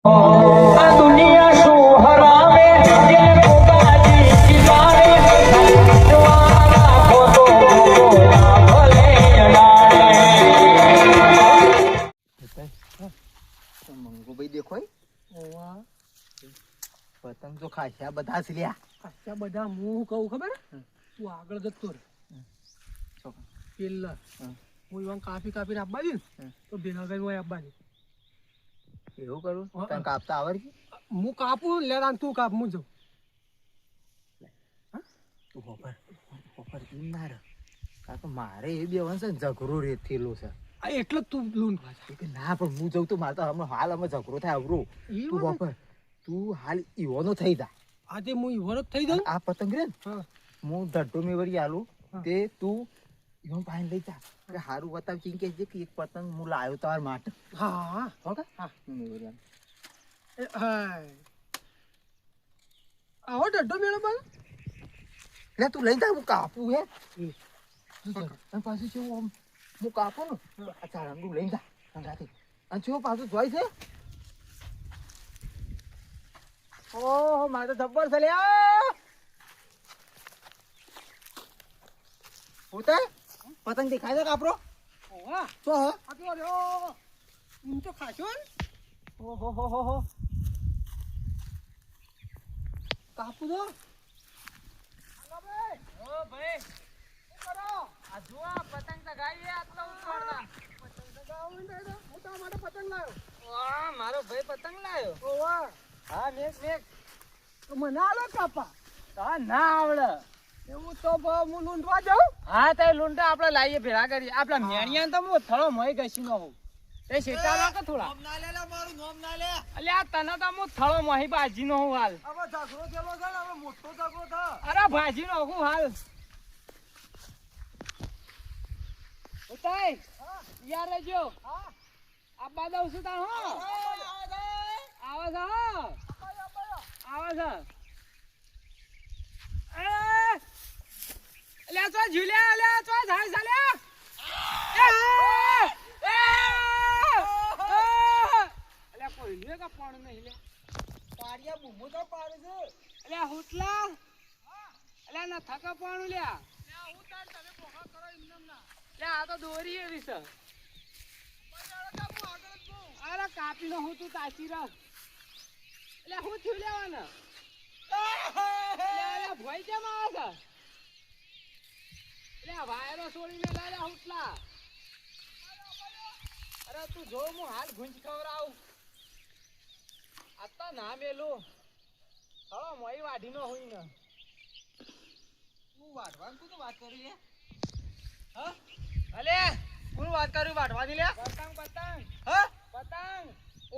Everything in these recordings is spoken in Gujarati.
આ દુનિયા શું હરાવે જે પોતાની કિનારે દ્વારા ખોટો બોલા ભલે મંગુભાઈ દેખોય પતંગ તો ખાસ્યા બધા છે લ્યા. ખાસ્યા બધા હું કહું ખબર તું આગળ જતો રે પેલા હું એવા કાપી કાપીને આપવા દઉં તો ભેગા કરીને હોય આપવાની. એવું કરું તને કાપતા આવડે? હું કાપું લે તું કાપ હું જાઉં. તું હોફર કેમ ના રહે? કારણ કે મારે એ બે વંશ ઝઘડો થયેલો છે. આ એટલે જ તું લૂંટ કે ના પણ હું જઉં તો મારે તો હમણાં હાલ અમે ઝઘડો થાય અવરો. તું હોફર તું હાલ ઈવાનો થઈ જા. આજે હું ઈવાનો થઈ જાઉં. આ પતંગ રે ને હું ધડ્ડો મેવડી આલું તે તું ઈવન પાણી લઈ જા. સારું બતાવ ચીન કે એક પતંગ હું લાવ્યો તમારા માટે. હા ઓકે હા મેવડી આવો ડડ્ડો મેળો પણ એટલે તું લઈ જા હું કાપું હે અને પાછું શું આમ હું કાપું ને અચ્છા તું લઈ જા સંગાથી અને શું પાછું જોઈ છે. ઓહો મારે તો જબ્બર છે લ્યા. ઉતાર પતંગ દેખાય છે કાપરો? ઓવા તો આ તો લ્યો હું તો ખાશો ને. ઓહો હો હો હો કાપું તો મારો ભાઈ પતંગ લાયો. હા મેક તો મને આલો કાપા. ના આવડે એવું તો હું લૂંટવા જાઉં. હા તો લૂંટા આપણે લાવીએ ભેળા કરી આપડા મેણિયા તો હું થળો મોય ગસી નો હોઉં તે શેટા નાખે થોડા નામ ના લે મારું નામ ના લે. અલ્યા તને તો હું થળો મોહી ભાજી નો હું હાલ. હવે ઝઘડો થયેલો છે ને હવે મોટો ઝઘડો થા. અરે ભાજી નો હું હાલ ઉતાય યાર રહેજો. હા આબા દઉં છું તાર હો આવે છે હો આવે છે. અલ્યા તો ઝુલ્યા અલ્યા તો જાય ચાલ્યા. અલ્યા કોઈ લે કા પાણ નહીં લે પાડિયા બૂમો તો પાડે છે. અલ્યા હુટલા અલ્યા ના થકા પાણું લ્યા. હું તાર તમે પોખા કરો એમનેમ ના. લ્યા આ તો દોરી એવી છે. અરે કાપી નો હું તું તાચી રહ. એટલે હું થયું લેવાના ભોય કેમ આવે છે? એટલે વાયરો છોડીને લાયા હુટલા. અરે તું જો હું હાલ ગુંજ ખવડાવું. આ તો ના મેલું હવે મોઈ વાઢી નો હોય ને. તું વાઢવાનું તું તો વાત કરી હે. હા અલે કોણ વાત કર્યું વાઢવાની લે? પતંગ પતંગ હા પતંગ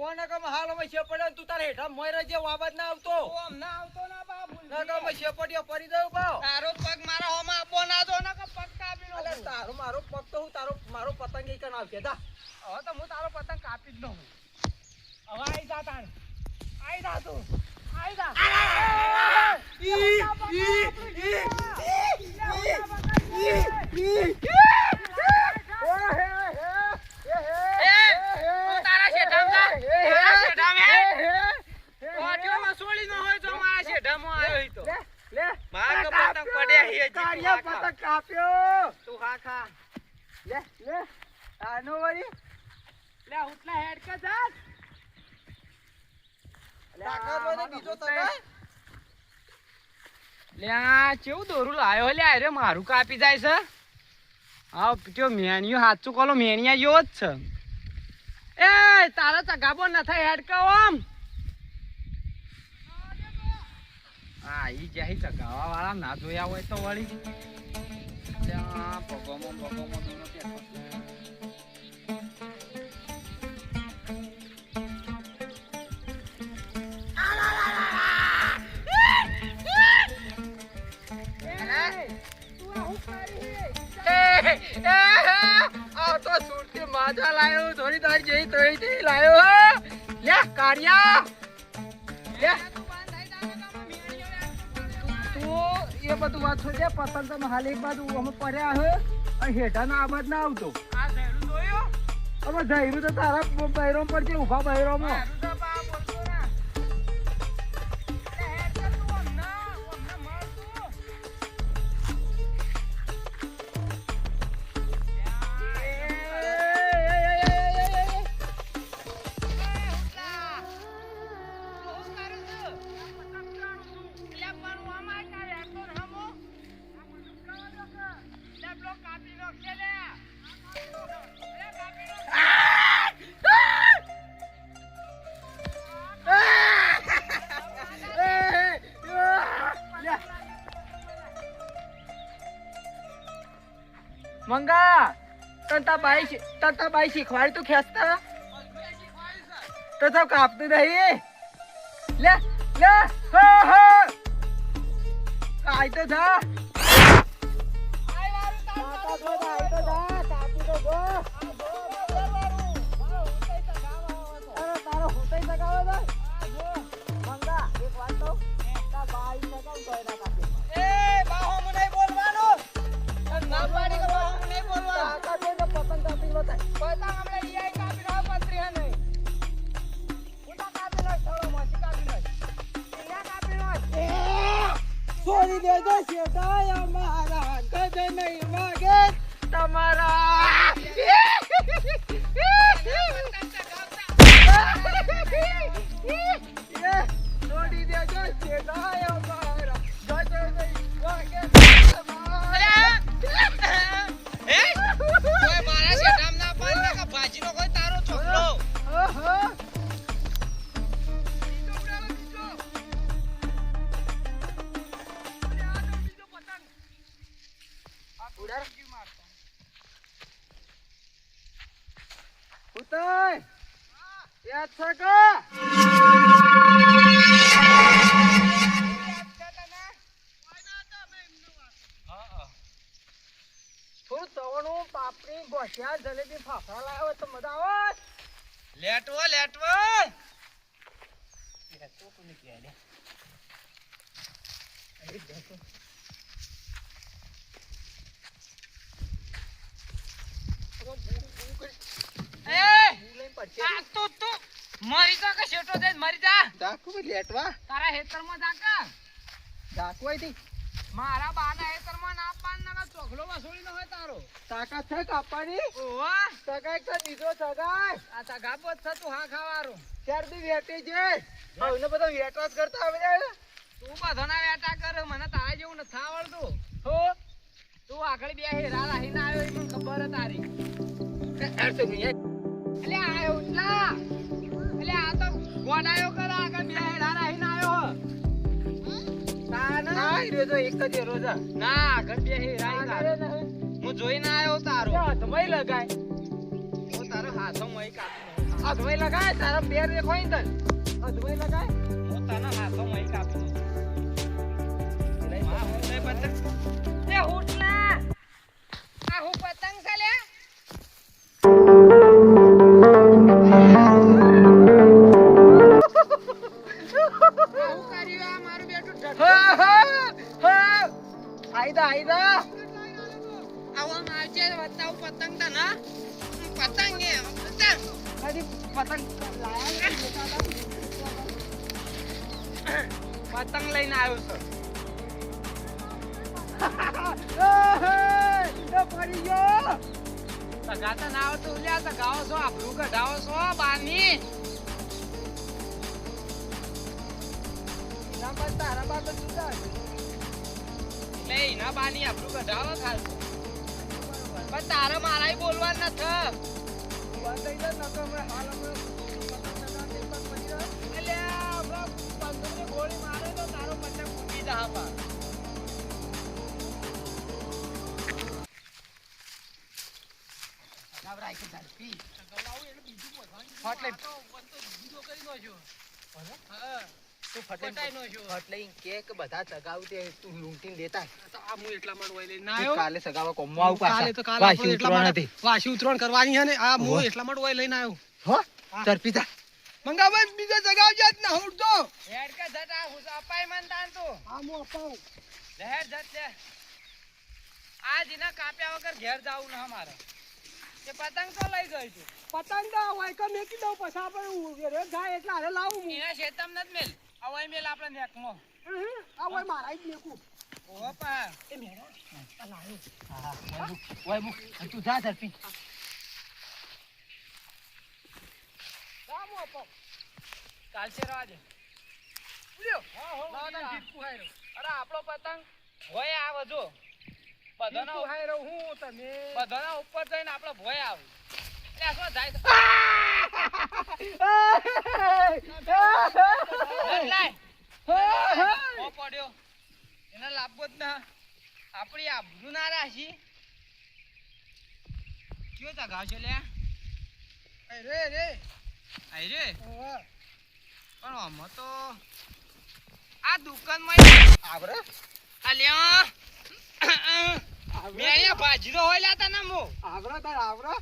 ઓને કમ હાલ અમે શેપડે તું તારે હેઠા મોય રજે વાબત ના આવતો. ઓ આમ ના આવતો ના બા ભૂલ ના કમ શેપડિયો પડી દઉં બાવ. તારો પગ મારા હોમાં આપો ના દો ના કે પગ કાપી નો. અલે તારો મારો પગ તો હું તારો મારો પતંગ ઈ કન આવશે દા. હવે તો હું તારો પતંગ કાપી જ દઉં. હવે આઈ જા તાણ આઈ જા તું આઈ જા. કેવું દોરું લાયો લે અરે મારું કાપી જાય છે. હા જો મેણિયો હાચું કોલો મેણિયા જેવો જ છે. એ તારા ચગાબો નથી હેડકા આમ. હા ઈ જાય ચગાવા વાળા ના જોયા હોય તો વળી ત્યાં પગોમાં તો સુરતી માજા લાયો થોડી તારી જઈ તોડી લાયો લે કાઢ્યા લે તું એ બધું વાત છોડે પતંગ તમે હાલ એક બાજુ અમે પડ્યા હે અને હેઠાના આબાદ ના આવતો. આ જયરું જોયો? હવે જયરું તો તારા બૈરો પર છે ઉભા બૈરોમાં. તાતા બાઈ શીખવાડી તું ખેંચતા તો સબ કાપતું નહીં લે લે હો હો કાઈ તો થા છોડી દેજો શેઠાય અમારા ગજે નહીં વાગે તમારા છોડી દેજો શેઠાય અમારા ગજે નહીં વાગે તમારા મારા શેઠામ ના પાન ના ભાજીનો કોઈ તારો છોકરો ઓહો ઉતાય યાદ છે કા થોડું તવણું પાપડી ગોઠિયા જલેબી ફાફડા લાવ્યો તો મજા આવે લેટવો લેટવો કોને કહે લે અરે દેખો મરી જા કે શેટો દે મરી જા ડાકુ લેટવા તારા હેતરમાં જાકા ડાકુ આઈ મારા બાના હેતરમાં ના પાન ના ચોખલો વસોડી ન હોય તારો તાકા છે કાપાની ઓવા સગાઈ તો દીધો સગાઈ આ સગા પોત છે તું હા ખાવારો શેરદી વેટી છે હવે બધા વેટવા કરતા આવે તું બધાના વેટા કર મને તારા જેવું ન થાવડતું હો તું આગળ બે હેરા રાહીને આવ્યો એ મને ખબર હે તારી અલે આયો ઉઠલા અલે આ તો ગોડાયો કર આગળ બે હેડા રાહીને આવ્યો ના હીરો તો એક જ હીરો છે ના આગળ બે હેરા હું જોઈને આવ્યો તારો હાથમાં લગાય ઓ તારો હાથમાં કાપી હાથમાં લગાય તારા બેર દેખોઈ તન હાથમાં લગાય હું તારા હાથમાં કાપી માં હું ને પતંગ એ ઉઠલા આ હું પતંગ છે લે આઈદા આવા માજે બતાવ પતંગ તા ના પતંગ એ પતંગ હજી પતંગ લાયા પતંગ લઈને આવ્યો છું એ પડી ગયો સગાતા ના આવતો ઉલ્યા તો ગાવો છો આપણું કઢાવો છો બાની ના બસ તારા બાદ જુદા લે ના બાની આપણું કઢાવો ખાસ પણ તારે મારાય બોલવા ન થ બંધ થઈ ન તો મે હાલ અમે એટલે આપણા પંદરને ગોળી મારે તો તારો પતંગ ફૂટી જા બા નવરાઈ કે ઝડપી ગલાવું એટલે બીજું બોલવાનું ફાટલે તો બીજો કરી નો છો હા તું ફટાઈ નો છો ફટલે કે બધા સગાવ તે તું લૂંટીને લેતા આ હું એટલા માં વઈ લઈને આવ્યો કાલે સગાવા કોમવા આવ પાછા કાલે તો કાલે એટલા માં નથી વાસી ઉતરણ કરવાની છે ને આ હું એટલા માં વઈ લઈને આવ્યો હો ઝડપી જા મંગાવત બીજો સગાવ જાત ના ઉડતો હેડ કે જટા હું અપાઈ મન તાન તો આ હું અપાઉ લહેર જટ લે આજ ઇના કાપ્યા વગર ઘેર જાવું ના મારે કે પતંગ તો લઈ જઈ તું પતંગ તો હોય કે મેકી દઉં પછી આપણે રે જાય એટલે હારે લાવું હું એના શેતમ નત મેલ અવાય મેલ આપણે નેકમો આ હોય મારા જ મેકું ઓ પા એ મેરા આ લાયો હા ઓય બુ તું જા ઝડપી જામો પો કાલ છે રાજ ઉલ્યો હા ના ટીપુ હાયરો અરે આપણો પતંગ હોય આવ જો બધાના હાયરો હું તમે બધાના ઉપર જઈને આપણે ભોય આવ એટલે શું જાય લાય ઓ પડ્યો એના લાભો જ ના આપણી આબરૂ ના રાશી કયો ચગાવશો લે રે રે આઈ રે પણ આમાં તો આ દુકાનમાં આવરે અલ્યા મેં અહીંયા ભાજીનો હોય લાતા ના મો આવરા તાર આવરા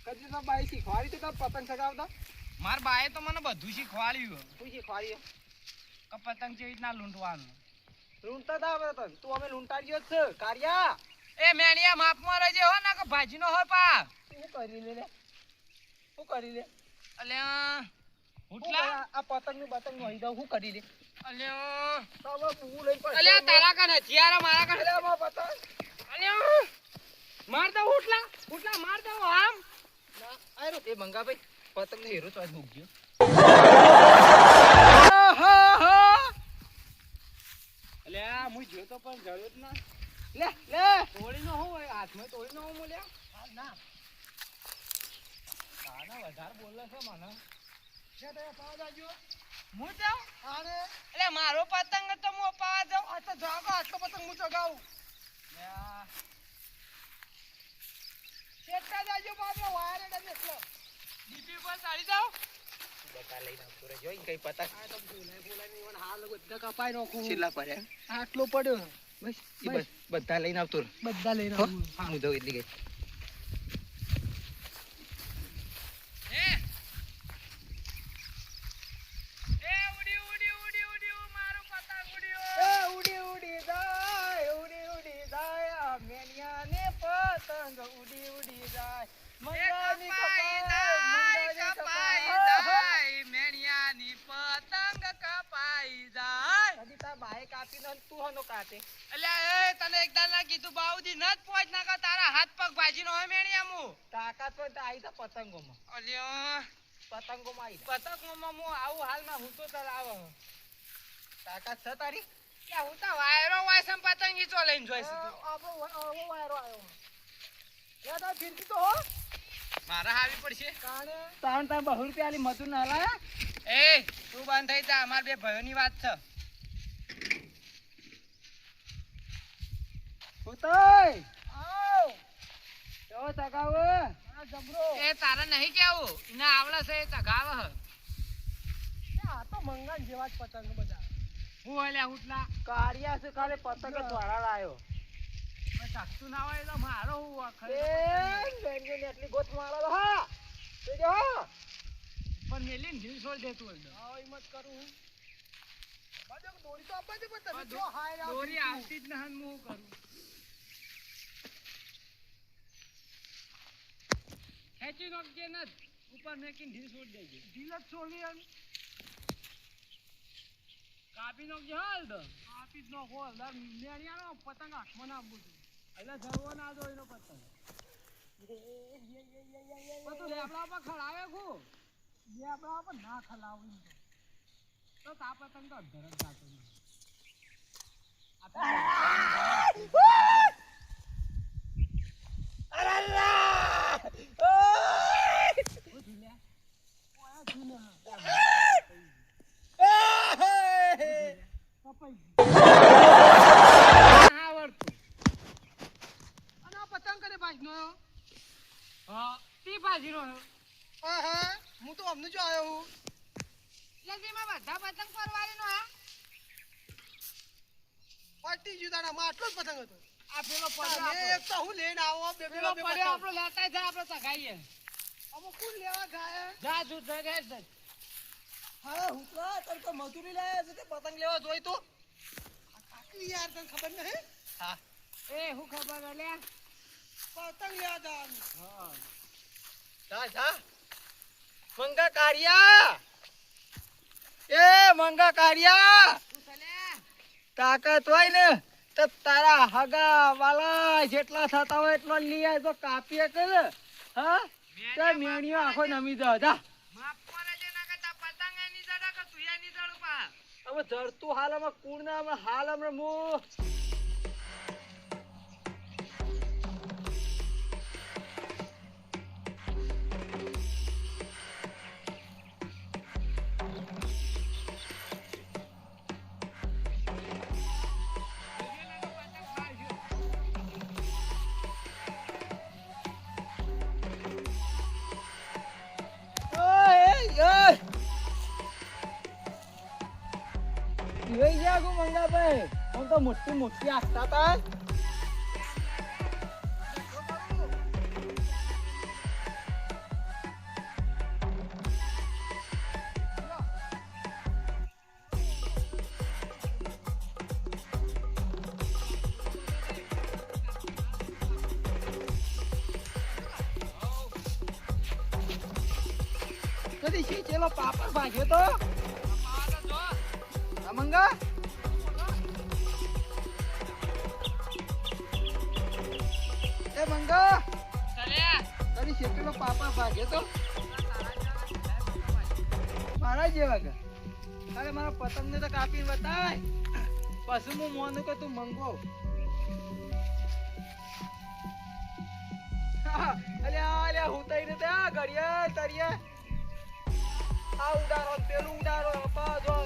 કદી તો બાઈ શીખવાડી તો તાર પતંગ ચગાવતા માર બાએ તો મને બધું શીખવાડ્યું શું શીખવાડી કે પતંગ કેવી રીતના લૂંટવાનું લૂંટા તા આવરે તન તું અમે લૂંટાડ્યો જ છે કારિયા એ મેણિયા માપમાં રહેજે હો ના કે ભાજીનો હોય પા શું કરી લે શું કરી લે અલ્યા હુટલા આ પતંગ નું બતંગ નોઈ દઉં શું કરી લે અલ્યા તો હવે હું લઈ પડશે અલ્યા તારા કન હથિયાર મારા કન અલ્યા માં પતંગ અલ્યા માર દઉં હુટલા માર દઉં આમ ના આયરો તે મંગા ભાઈ પતંગ નો હીરો તો આજ મૂકજો અલ્યા હું જોયો તો પણ જરૂર ના લે લે તોડી નો હોય હાથમાં તોડી નો હું લ્યા ના કાના વધારે બોલે છે મને છે તે પાવ જાજો હું જાઉં આને એટલે મારો પતંગ તો હું અપાવા જાઉં આ તો જાગો આટલો પતંગ હું ચગાવું કેટલા જાજો બાબા વાયરે ડબે એટલો ડીપી પર ચાલી જાઉં બતા લઈને આવતો રે જોઈ કઈ પતંગ આ તો બોલાય ની વણ હાલ બધા કપાઈ નાખું છેલ્લા પડ્યા આટલો પડ્યો બસ બધા લઈને આવતો રે બધા લઈને આવું હા હું જાઉં એટલી ગઈ એ ઉડી ઉડી જાય આ મેનિયાને પતંગ ઉડી ઉડી જાય મંગાની મેણિયાની પતંગ કપાઈ જાય હજી તાર બાએ કાપી ન તું હનો કાટે અલ્યા એ તને એકદા ના કીધું બાઉજી ન જ પહોંચ ના કર તારા હાથ પગ ભાજી નો હોય મેણિયા મુ તાકાત પણ તો આવી તો પતંગોમાં અલ્યા પતંગોમાં આવી પતંગમાં મુ આવું હાલમાં હું તો ચલાવ તાકાત છે તારી કે હું તો વાયરો વાયસમ પતંગી ચો લઈને જોઈશ આપણો વાયરો આવ્યો યાદ આ ફિરકી તો હો મારા હાવી પડશે કાણે તાણ તાર 200 રૂપિયા આલી મજૂર ના લાયા એ તું બંધ થઈ જા અમાર બે ભાઈઓની વાત છે ઉતોય આવ જો તગાવ આ જબરો એ તારા નહીં કેવું એને આવડે છે એ તગાવ હ આ તો મંગન જેવા જ પતંગ બધા હું અલ્યા ઉઠલા કારિયા છે ખાલી પતંગ જ વાળા લાયો મેં સાચું ના હોય તો મારો હું એ ખરેખર ગણગણ એટલી ગોથ માળો હા તે જો પણ મેલીને ઢીલ છોડ દેતું હોય આ હિંમત કરું બાજુ દોરી તો આપવા દે પણ તમે તો જો હાય દોરી આવતી જ નહન હું કરું ખેંચી નાખજે ન ઉપર મેકીને ઢીલ છોડ દેજે ઢીલ જ છોડી એમ કાપી નાખજે હાલ તો આપી જ નો હોલ દર મેણિયાનો પતંગ હાથમાં ના આપવું એટલે ધરવો ના દો એનો પતંગ બધું લેબડા પર ખડાવે ખુ લેબડા પર ના ખલાવી તો તા પતંગ તો અડધર જ જાતો નહીં પતંગ કરે બાજનો તી ભાજીનો હા હું તો અમને જો આવ્યો હું લગીમાં બધા પતંગ પરવારીનો હા પાટી જુદાડામાં આટલો જ પતંગ હતો આ પેલો તમે પડ્યો એક તો હું લઈને આવો બે પેલો પડ્યો આપણો લેતા જા આપણે સગાઈએ અમુક કોણ લેવા જાય જા તું જગે જ હા હુકલા તર તો મજૂરી લાયા છે તે પતંગ લેવા જોઈ તો આ કાકલી યાર તને ખબર નહીં હા એ હું ખબર લે પતંગ લેવા જવાનું હા જા જા મંગા કારિયા એ મંગા કારિયા તું ચલે તાકાત હોય ને તો તારા હગા વાલા જેટલા થતા હોય એટલો લઈ આય તો કાપીએ કે હા તે મેણિયો આખો નમી જાવ જા માપ પર જે ના કરતા પતંગ એની જડા કે તું એની જડ પા હવે જરતું હાલ અમે કુણ ના અમે હાલ અમે મો નાખું મંગાભાઈ હું તો મોટી મોટી આપતા હતા કદી શીચેલો પાપડ ભાગ્યો તો મંગા એ મંગા કદી શીચેલો પાપડ ભાગ્યો તો મારા જેવા કે અરે મારા પતંગ ને તો કાપીને બતાય પછી હું મોનું કે તું મંગો અલ્યા હું તઈ ને ત્યાં ઘડિયા તરિયા આ ઉડારો પેલું ઉડારો પાછો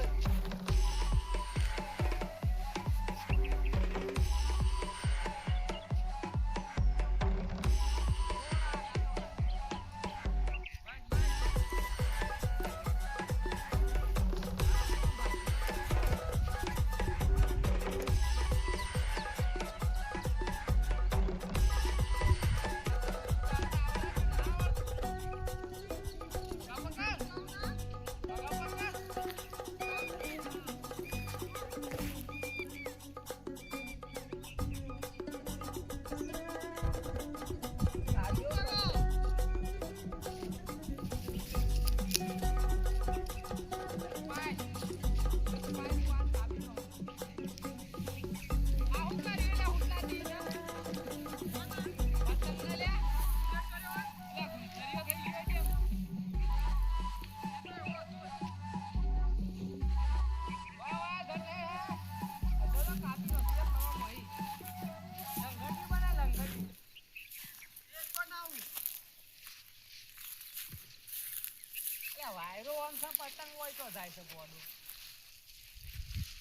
વાયરો આમ સા પતંગ હોય તો જાય છે બોલું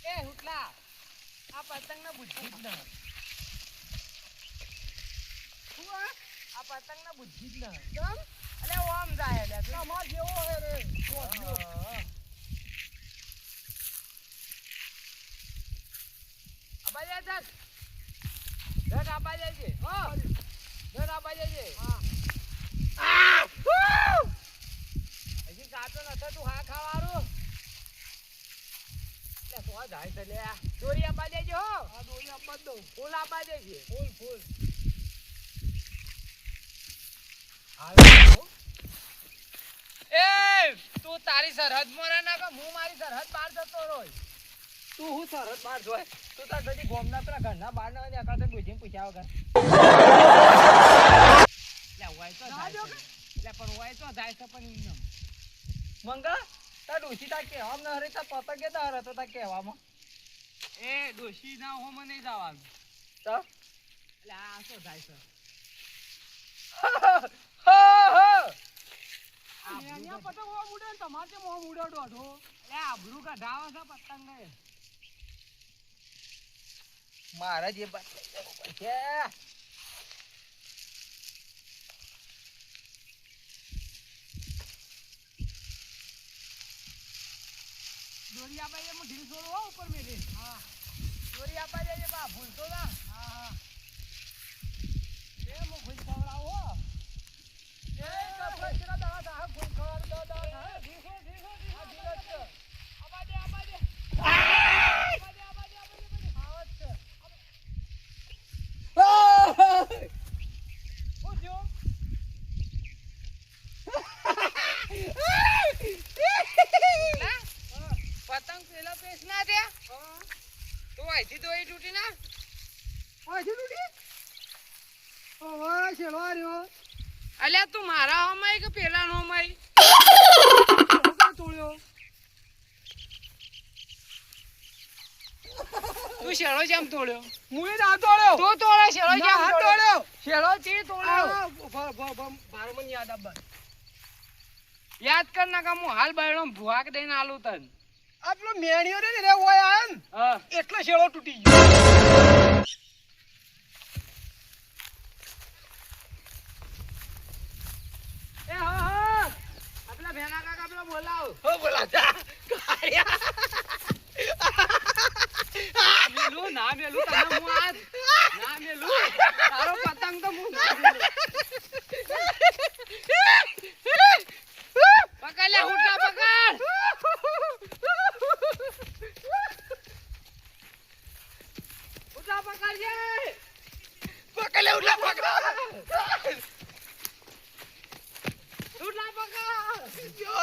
એ હુટલા આ પતંગ ના બુદ્ધિ જ ન આ પતંગ ના બુદ્ધિ જ ન કેમ અલે ઓમ જાય લે તમાર જેવો હે રે અબાજા જટ જટ આબાજા છે હા જટ આબાજા છે હા કાચો નતો તું હા ખાવાનું લે તો આ જાય છે લે દોરી આપવા દેજો હો આ દોરી આપવા દઉં ફૂલ આપવા દેજે ફૂલ ફૂલ એ તું તારી સરહદ માં ના કે હું મારી સરહદ બહાર જતો રોય તું હું સરહદ બહાર જોય તું તાર બધી ગોમના પેલા ઘરના બહાર ના હોય આકાશ બુજીને પૂછ્યા વગર લે હોય તો જાય લે પણ હોય તો જાય છે પણ એમ મંગા તા ડોશી તા કેવામ ન હરી તા પતંગ કે તાર હતો તા કેવામાં એ ડોશી ના હો મને નહીં જવાનું તો એટલે આ તો જાય છે અહીંયા પતંગ હો ઉડે તમાર જે મોમ ઉડે દોઢો એટલે આબરૂ કઢાવો છે પતંગ ને મારા જે છે डोरी आपा ये ढील छोड़ो हो ऊपर मेरे हां डोरी आपा जाइए बा भूल तो ना हां हां ये मो भूल खवड़ाओ हो ए कपड़ा तेरा दादा दा भूल खवड़ दो दो देखो देखो देखो आपा दे आवत ओ जो पतंग पेला पेस ना दे तो आईथी तो ई टूटी ना आईथी टूटी ओ चलो आर्यो अल्या तू मारा हमाई के पेला नो हमाई तो तोड़्यो तू शेळो जाम तोड़्यो मुळे ना तोड़्यो तो तोड़ा शेळो जाम तोड़्यो शेळो ची तोड़्यो बार मन याद अब याद करना का मु हाल बायडो भुआ के देन आलू तन आपलो મેણિયો રે રે ઓય આન હા એટલે શેળો તૂટી ગયો એ હા હા આપલા ભેના કાકા પેલો બોલાવ હો બોલા જા કાયા મેલું ના મેલું તને હું આ ના મેલું તારો પતંગ તો હું ના મેલું. પકડ લે હુટલા પકડ. હુટલા પકડજે. પકડ લે ઉલા પકડ હુટલા પકડ. જો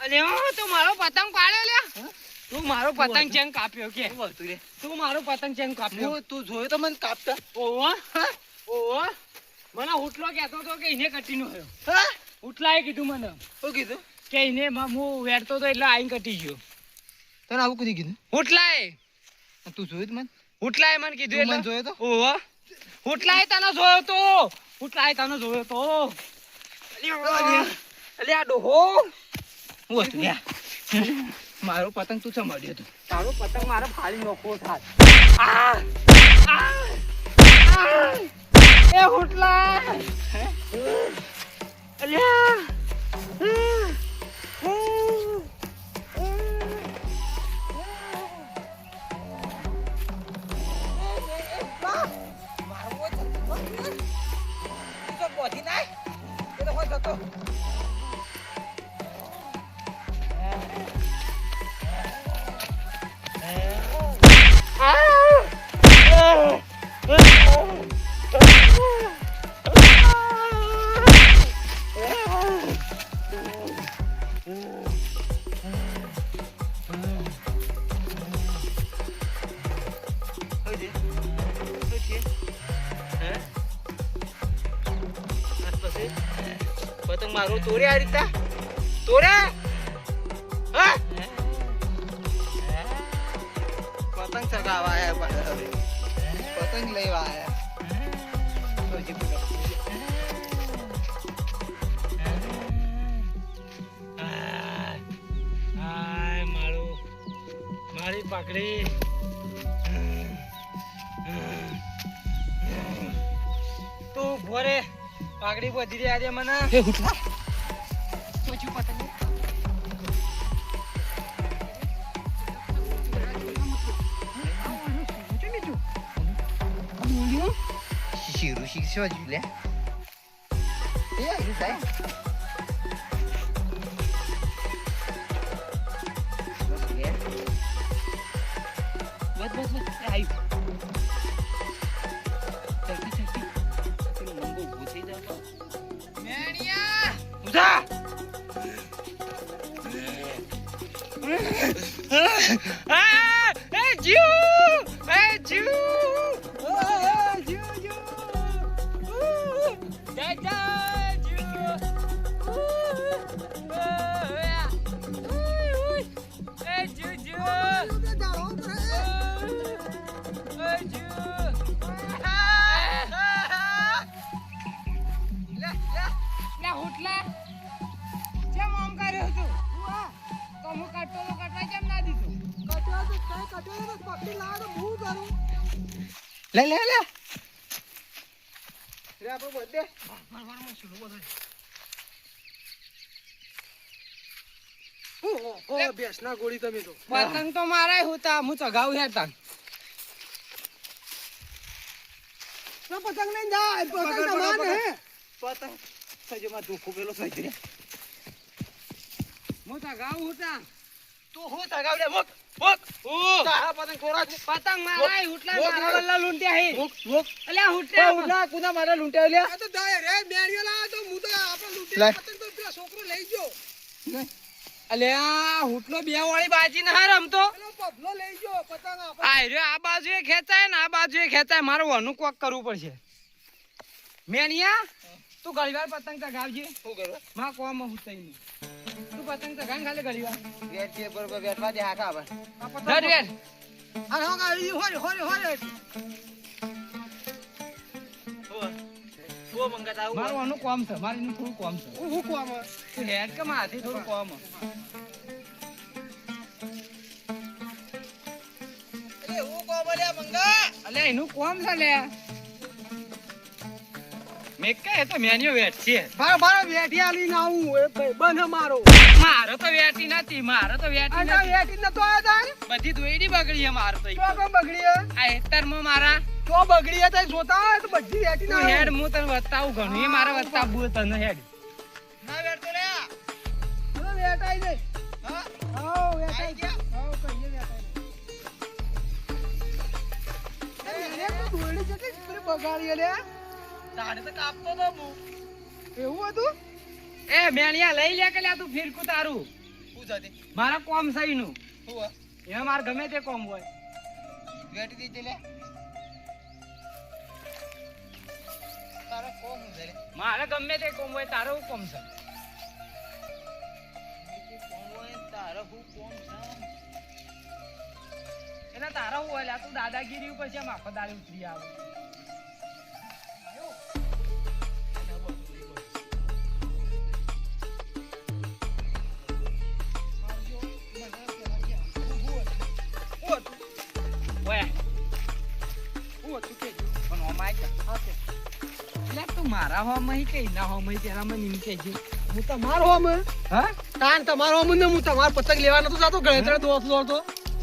અલે તું મારો પતંગ પાડ્યો લે. તું મારો પતંગ ચેન કાપ્યો કે તું મારો પતંગ ચેન કાપ્યો. તું જોયો તો મને કાપતા ઓહો ઓહો મને ઉટલો કહેતો તો કે એને કટીનો થયો. હા ઉટલાએ કીધું મને શું કીધું કે એને હું વેડતો તો એટલે આઈને કટી ગયો. તને આવું કીધું કીધું ઉટલાએ તું જોયું મને ઉટલાએ મને કીધું તું મને એટલે જોયો તો ઓહો ઉટલાએ તને જોયો તો ઉટલાએ તને જોયો તો. અલ્યા ડોહો હું હતું લ્યા મારો પતંગ તું સંભાળ્યો હતો તારો પતંગ મારે ફાડી નોખવો થાત. એ ઉટલા અલ્યા પતંગ મારો તોરે આ રીતના તોરે હા પતંગ ચગાવવા આયા પતંગ લેવા આયા મારી પાકડી તું ભોરે પાકડી બધી રે આજે મને હે હુટલા સોચું પતંગ શીરું શીખવા જોઈ લે એ આવી જાય લે લે લે રે આપણો બર્થડે ઓ બેસના ગોળી તમે તો પતંગ તો મારે હોતા હું ચગાવું હેતા તો પતંગ લઈને જા પતંગ તમારે હે પતંગ સજમાં દુખો પેલો સજ હું ચગાવું હોતા તું હો તગાવ લે મુક મુક ઓ તારા પતંગ થોડા પતંગ મારા ઉટલા મારા વલ્લા લૂંટ્યા હે મુક મુક અલ્યા ઉટલા ઉના કુના મારા લૂંટ્યા લે આ તો દાય રે બેણીઓ લાવ તો હું તો આપણો લે. લૂંટી પતંગ તો પેલો છોકરો લઈ ગયો અલ્યા હુટલો બે વાળી બાજી ના રમતો પેલો પબલો લઈ ગયો પતંગ આપણો આ રે આ બાજુએ ખેંચાય ને આ બાજુએ ખેંચાય મારે વનું કોક કરવું પડશે મેણિયા તું ઘડીવાર પતંગ ચગાવજે શું કરવા માં કોમ હું તઈ તું પતંગ ચગાવ ખાલે ઘડીવાર વેટ છે બરોબર વેટવા દે હાકા હવે દર વેર આ હો ગાડી હોરે હોરે હોરે ઓ મંગા તારું મારું આનું કોમ છે મારે એનું થોડું કોમ છે હું કોમ તું હેડ કે મારાથી થોડું કોમ છે. એટલે હું કો બોલ્યા મંગા અલ્યા એનું કોમ છે લે મેં કહે તો મેન્યુ વેટ છે બાર વેઠિયા લઈને આવું એ ભાઈબંધ મારો મારો તો વેટી નથી મારો તો વેટી આ નથી વેઠી નતો આવ્યો તાર બધી દોયડી બગડી છે મારો તો તો કેમ બગડી હે? આ હેતરમાં મારા તો બગડી હે તઈ જોતા હોય તો બધી વેઠી તું ના હેડ હું તને બતાવું ઘણું એ મારે બતાવવું તને હેડ ના બેઠતો લે હવે વેટાઈ દે હા આવ આઈ વેટાઈ ગયા આવ કહીએ વેટાઈ દે એ તો દોડી જતી પૂરી બગાડી લે તારે તો કાપતો તો હું એવું હતું એ મેણિયા લઈ લે કે લ્યા તું ફિરકું તારું હું જતી મારા કોમ સહીનું હું એમાં મારે ગમે તે કોમ હોય બેઠી દીધી લે તારો કોમ હું છે લે મારે ગમે તે કોમ હોય તારો કોમ છે કોમ હોય તારો હું કોમ છે એના તારા હું હોય લ્યા તું દાદાગીરી ઉપર છે આખો દાડી ઉતરી આવે ઓય હું હતું કે પણ ઓમાય કે એટલે તું મારા હોમાં કે ના હોમાં પેલા મને એમ કહેજે હું તમારો હમ હા તાન તમારો હમ ને હું તમાર પતંગ લેવા નતો જાતો ગળેતરે દોડતો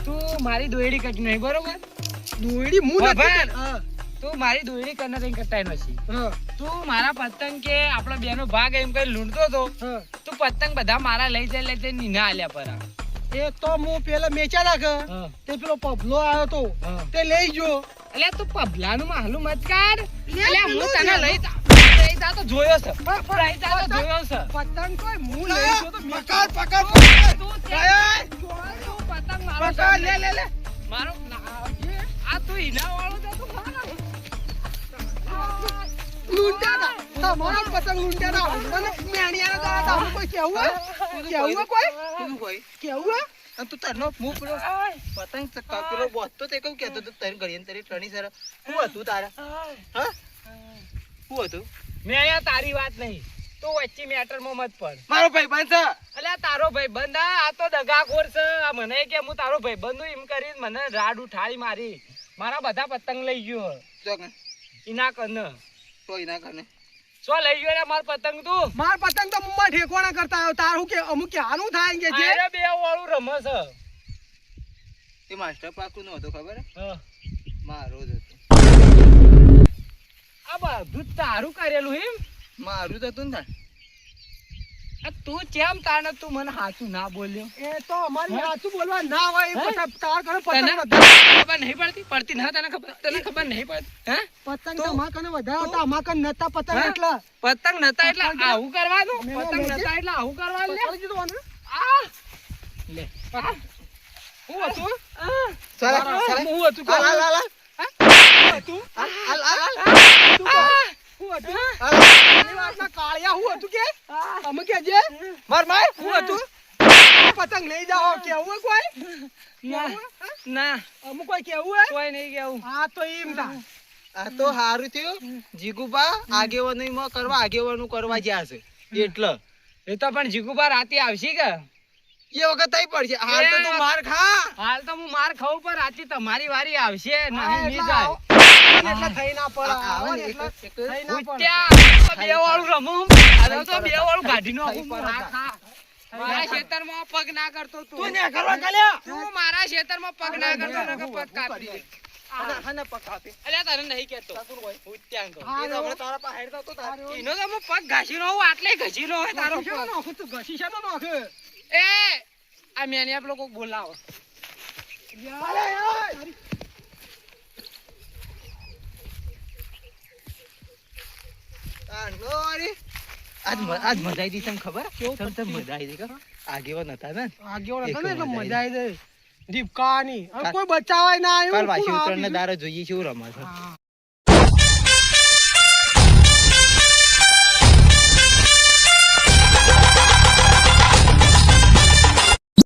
તું મારી દોયડી કટી નહીં બરોબર દોડી હું ઓ નથી ભાઈ. હા તું મારી દોયડી કરના તઈ કટાઈ નથી હા તું મારા પતંગ કે આપણા બેનો ભાગ એમ કઈ લૂંટતો તો હા તું પતંગ બધા મારા લઈ જાય નીના આલ્યા પરા એ તો હું પેલા મેચા રાખ તે પેલો પબલો આવ્યો તો હા. તે લઈ ગયો એટલે તું પબલાનું માહલું મત કાઢ લે, એટલે હું પેલું તને લે. લઈ જા તો જોયો છે લઈ જા તો જોયો છે પતંગ કોઈ હું લઈ ગયો તો પકડ પકડ તું તે પકડ તું પતંગ મારો પકડ લે લે લે મારો આ તું ઈના વાળો છે તું મારા લૂંટ્યા તા તમારો પતંગ લૂંટ્યા તા મને મેણિયાનો દાડા તારું કોઈ કેવું હે? કોઈ તું કોઈ કેવું હે? અને તું તારનો મું પેલો પતંગ ચક્કા પેલો બોતો તે કહું કેતો તો તને ઘડીએ તારી ટ્રણી સર શું હતું તારા હા શું હતું મેં અહીંયા તારી વાત નહીં તું વચ્ચે મેટરમાં મત પડ મારો ભાઈબંધ છે અલ્યા તારો ભાઈબંધ આ તો દગાખોર છે આ મને કે હું તારો ભાઈબંધ છું એમ કરીને મને રાડ ઉઠાડી મારી મારા બધા પતંગ લઈ ગયો જો કે ઈના કન તો એના કારણે શું લઈ ગયો રે માર પતંગ તું માર પતંગ તો મુંબઈ ઠેકોણા કરતા આવ્યો તારું કે અમુક ક્યાંનું થાય કે જે અરે બે વાળું રમે છે એ માસ્ટર પાકું નો હતો ખબર હે? હા. મારો જ હતો આ બધું તારું કરેલું એમ મારું જ હતું ને તાર આ તું કેમ તાને તું મને સાચું ના બોલ્યો એ તો અમારી સાચું બોલવા ના હોય એ હે? પછી તાર કરે તને પતંગ વધારે ખબર નહીં પડતી પડતી ના તને ખબર નહીં પડતી હે પતંગ તો અમાર કને વધારે હતા અમાર કને નતા પતંગ હે? એટલે પતંગ નતા એટલે આવું કરવાનું મેં પતંગ લેજે. નતા એટલે આવું કરવાનું લે પતંગ કીધું આને? આ લે આ હું હતું ચાલ હું હતું હાલ હાલ હાલ હું હતું હાલ હાલ હાલ હું હતું આની વાતના કાળિયા હું હતું કે અમે કેજે માર માર હું હતું પતંગ લઈ જાઓ કેવું હે કોઈ ના ના અમુક કોઈ કેવું હે કોઈ નહીં કેવું હા તો એમ તા આ તો હારું થયું જીગુબા આગેવાનું કરવા જ્યાં છે એટલે એ તો પણ જીગુબા રાતે આવશે કે એ વખત થઈ પડશે હાલ તો તું માર ખા હાલ તો હું માર ખાઉં પર રાતે તમારી વારી આવશે હા, નહીં એટલે જાય આવો. એટલે થઈ ના પડે આવે આવો ને ને એટલે એક- થઈ ના પડે ઉત્યા, તો બે વાળું રમું આ તો બે વાળું કાઢી નાખું હું. હા, ખા. મારા ખેતરમાં પગ ના કરતો તું ને કરવા કાલ્યા તું મારા ખેતરમાં પગ ના કરતો નકર પગ કાપી દે. હાને પકાપે અલ્યા તને નહીં કહેતો ઉત્યાંગ તો. હા, એ તો આપણે તારા પાસે હેડતા તો તાર એનો તો હું પગ ઘસી રહું આટલે ઘસી રહ્યો હોય તારો શેનો પગ. નાખું તું ઘસી શેનો નાખે એ આ મેની આપ લોકો બોલાવો અરે યાર આજ મજા આવી હતી તને ખબર તને મજા આવી હતી કે આગેવાન હતા ને આગેવાન એક હતા ને એટલે મજા મજા આવી જાય દીપકાની હવે કોઈ બચાવાય ના આવ્યું કાલ વાસી કોણ ઉત્તરાયણ આપી દારો જોઈએ શું રમત હા.